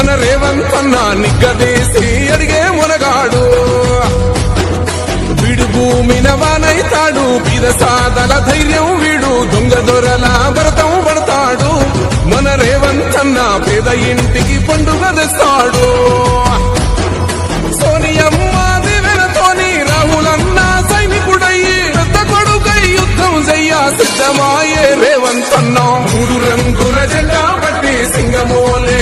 మన రేవంతన్న నిగ్గదీసి అడిగే మునగాడు వీడు భూమిన వానైతాడు బీద సాదల ధైర్యం వీడు దొంగ దొరల భరతం పడతాడు మన రేవంతన్న పేద ఇంటికి పండుగ తెస్తాడు సోనియమ్మ దివెనతోని రాహులన్న సైనికుడయ్యి పెద్ద కొడుకై యుద్ధం చెయ్య సిద్ధమాయే రేవంతన్న 3 రంగుల జెండా పట్టి సింగమోలే